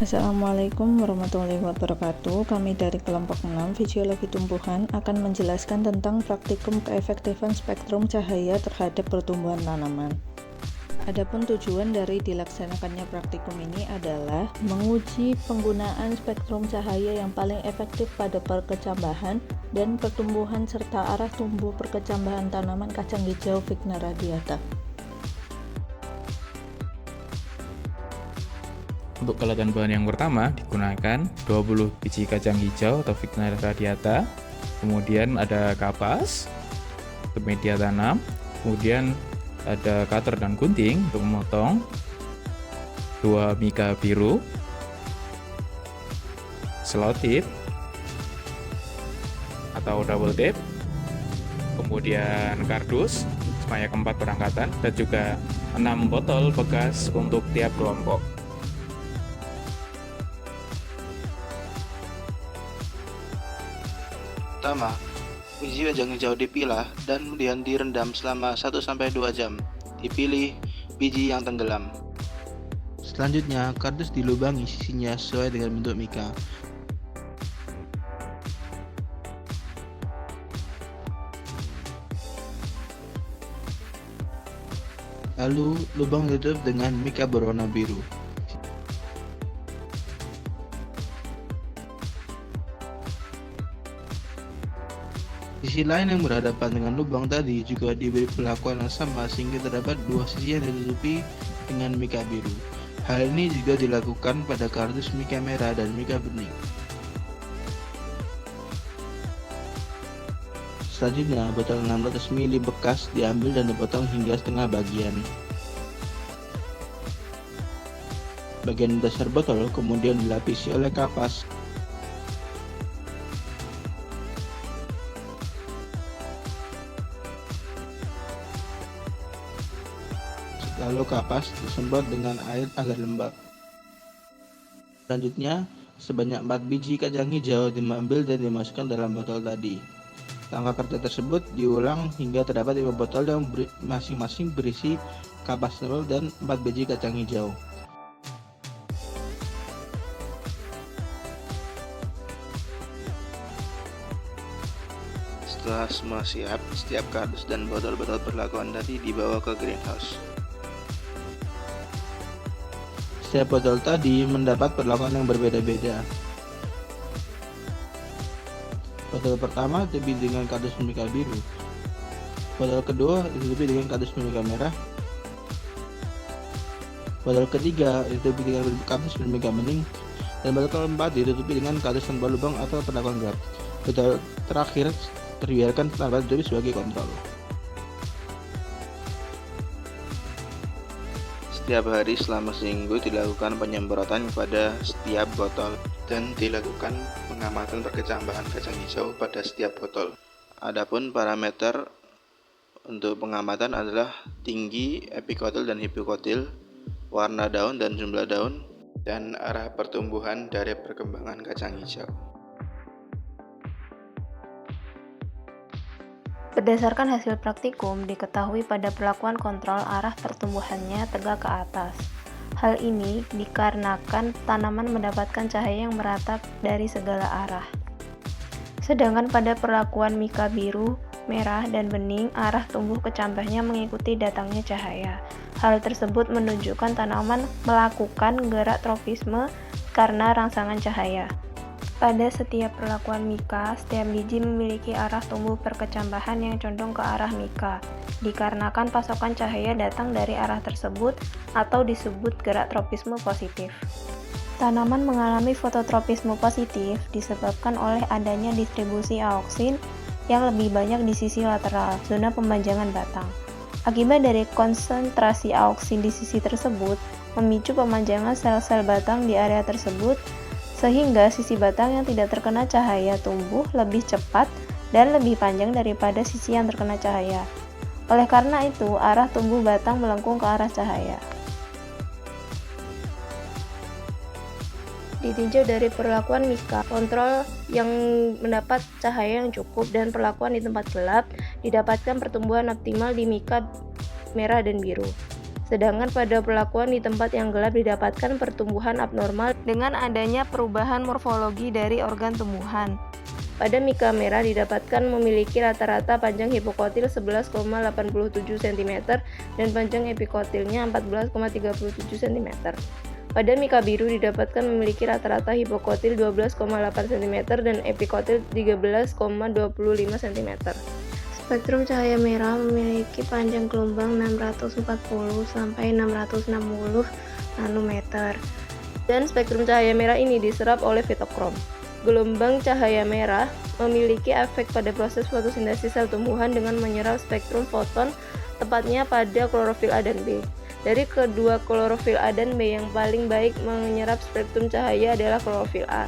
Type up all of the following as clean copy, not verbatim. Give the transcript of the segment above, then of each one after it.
Assalamualaikum warahmatullahi wabarakatuh. Kami dari kelompok 6 Fisiologi Tumbuhan akan menjelaskan tentang praktikum keefektifan spektrum cahaya terhadap pertumbuhan tanaman. Adapun tujuan dari dilaksanakannya praktikum ini adalah menguji penggunaan spektrum cahaya yang paling efektif pada perkecambahan dan pertumbuhan serta arah tumbuh perkecambahan tanaman kacang hijau Vigna radiata. Untuk kelaikan bahan yang pertama digunakan 20 biji kacang hijau atau Vigna radiata, kemudian ada kapas untuk media tanam, kemudian ada cutter dan gunting untuk memotong, 2 mika biru, selotip atau double tape, kemudian kardus sebanyak 4 perangkatan, dan juga 6 botol bekas untuk tiap kelompok. Pertama, biji kacang hijau dipilah dan kemudian direndam selama 1-2 jam. Dipilih biji yang tenggelam. Selanjutnya, kardus dilubangi sisinya sesuai dengan bentuk mika. Lalu, lubang ditutup dengan mika berwarna biru. Sisi lain yang berhadapan dengan lubang tadi juga diberi perlakuan yang sama sehingga terdapat dua sisi yang ditutupi dengan mika biru. Hal ini juga dilakukan pada kardus mika merah dan mika bening. Selanjutnya, botol 600 ml bekas diambil dan dipotong hingga setengah bagian. Bagian dasar botol kemudian dilapisi oleh kapas. Lalu kapas disemprot dengan air agar lembab. Selanjutnya, sebanyak 4 biji kacang hijau diambil dan dimasukkan dalam botol tadi. Langkah kerja tersebut diulang hingga terdapat 5 botol yang masing-masing berisi kapas telur dan 4 biji kacang hijau. Setelah semua siap, setiap kardus dan botol-botol perlakuan tadi dibawa ke greenhouse. Setiap botol tadi mendapat perlakuan yang berbeda-beda. Botol pertama ditutupi dengan kardus mika biru. Botol kedua ditutupi dengan kardus mika merah. Botol ketiga ditutupi dengan kardus mika bening. Dan botol keempat ditutupi dengan kardus tanpa lubang atau perlakuan gelap. Botol terakhir terbiarkan tanpa ditutupi sebagai kontrol. Setiap hari selama seminggu dilakukan penyemprotan pada setiap botol dan dilakukan pengamatan perkecambahan kacang hijau pada setiap botol. Adapun parameter untuk pengamatan adalah tinggi epikotil dan hipokotil, warna daun dan jumlah daun, dan arah pertumbuhan dari perkembangan kacang hijau. Berdasarkan hasil praktikum, diketahui pada perlakuan kontrol arah pertumbuhannya tegak ke atas. Hal ini dikarenakan tanaman mendapatkan cahaya yang merata dari segala arah. Sedangkan pada perlakuan mika biru, merah, dan bening, arah tumbuh kecambahnya mengikuti datangnya cahaya. Hal tersebut menunjukkan tanaman melakukan gerak tropisme karena rangsangan cahaya. Pada setiap perlakuan mika, setiap biji memiliki arah tumbuh perkecambahan yang condong ke arah mika, dikarenakan pasokan cahaya datang dari arah tersebut atau disebut gerak tropisme positif. Tanaman mengalami fototropisme positif disebabkan oleh adanya distribusi aoksin yang lebih banyak di sisi lateral, zona pemanjangan batang. Akibat dari konsentrasi aoksin di sisi tersebut, memicu pemanjangan sel-sel batang di area tersebut, sehingga sisi batang yang tidak terkena cahaya tumbuh lebih cepat dan lebih panjang daripada sisi yang terkena cahaya. Oleh karena itu, arah tumbuh batang melengkung ke arah cahaya. Ditinjau dari perlakuan mika, kontrol yang mendapat cahaya yang cukup dan perlakuan di tempat gelap, didapatkan pertumbuhan optimal di mika merah dan biru. Sedangkan pada perlakuan di tempat yang gelap didapatkan pertumbuhan abnormal dengan adanya perubahan morfologi dari organ tumbuhan. Pada mika merah didapatkan memiliki rata-rata panjang hipokotil 11,87 cm dan panjang epikotilnya 14,37 cm. Pada mika biru didapatkan memiliki rata-rata hipokotil 12,8 cm dan epikotil 13,25 cm. Spektrum cahaya merah memiliki panjang gelombang 640 sampai 660 nanometer. Dan spektrum cahaya merah ini diserap oleh fitokrom. Gelombang cahaya merah memiliki efek pada proses fotosintesis sel tumbuhan dengan menyerap spektrum foton, tepatnya pada klorofil A dan B. Dari kedua klorofil A dan B, yang paling baik menyerap spektrum cahaya adalah klorofil A.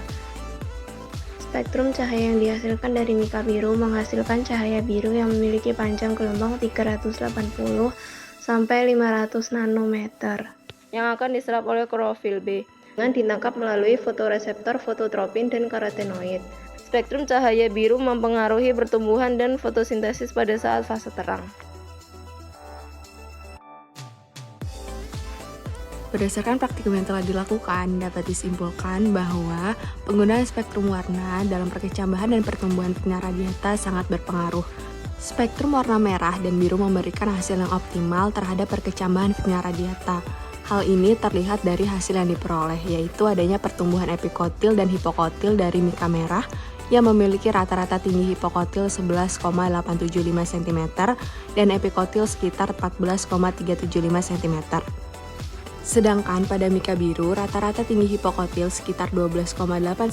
Spektrum cahaya yang dihasilkan dari mika biru menghasilkan cahaya biru yang memiliki panjang gelombang 380 sampai 500 nanometer yang akan diserap oleh klorofil B dengan ditangkap melalui fotoreseptor fototropin dan karotenoid. Spektrum cahaya biru mempengaruhi pertumbuhan dan fotosintesis pada saat fase terang. Berdasarkan praktikum yang telah dilakukan, dapat disimpulkan bahwa penggunaan spektrum warna dalam perkecambahan dan pertumbuhan Vigna radiata sangat berpengaruh. Spektrum warna merah dan biru memberikan hasil yang optimal terhadap perkecambahan Vigna radiata. Hal ini terlihat dari hasil yang diperoleh, yaitu adanya pertumbuhan epikotil dan hipokotil dari mika merah yang memiliki rata-rata tinggi hipokotil 11,875 cm dan epikotil sekitar 14,375 cm. Sedangkan pada mika biru, rata-rata tinggi hipokotil sekitar 12,8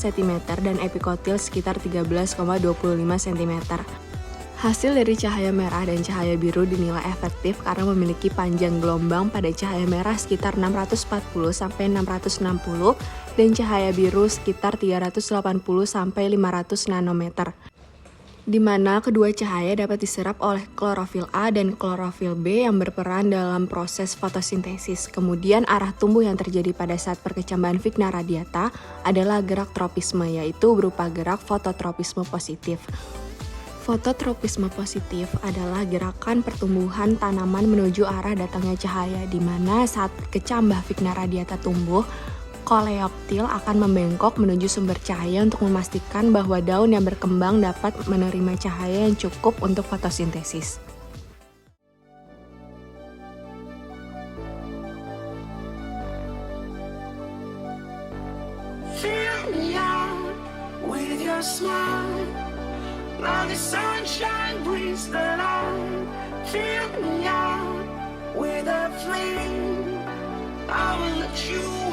cm dan epikotil sekitar 13,25 cm. Hasil dari cahaya merah dan cahaya biru dinilai efektif karena memiliki panjang gelombang pada cahaya merah sekitar 640 sampai 660 dan cahaya biru sekitar 380 sampai 500 nanometer. Di mana kedua cahaya dapat diserap oleh klorofil A dan klorofil B yang berperan dalam proses fotosintesis. Kemudian arah tumbuh yang terjadi pada saat perkecambahan Vigna radiata adalah gerak tropisme, yaitu berupa gerak fototropisme positif. Fototropisme positif adalah gerakan pertumbuhan tanaman menuju arah datangnya cahaya, di mana saat kecambah Vigna radiata tumbuh, koleoptil akan membengkok menuju sumber cahaya untuk memastikan bahwa daun yang berkembang dapat menerima cahaya yang cukup untuk fotosintesis. Fill me out with your smile. Now the sunshine brings the light. Fill me out with a flame. I will let you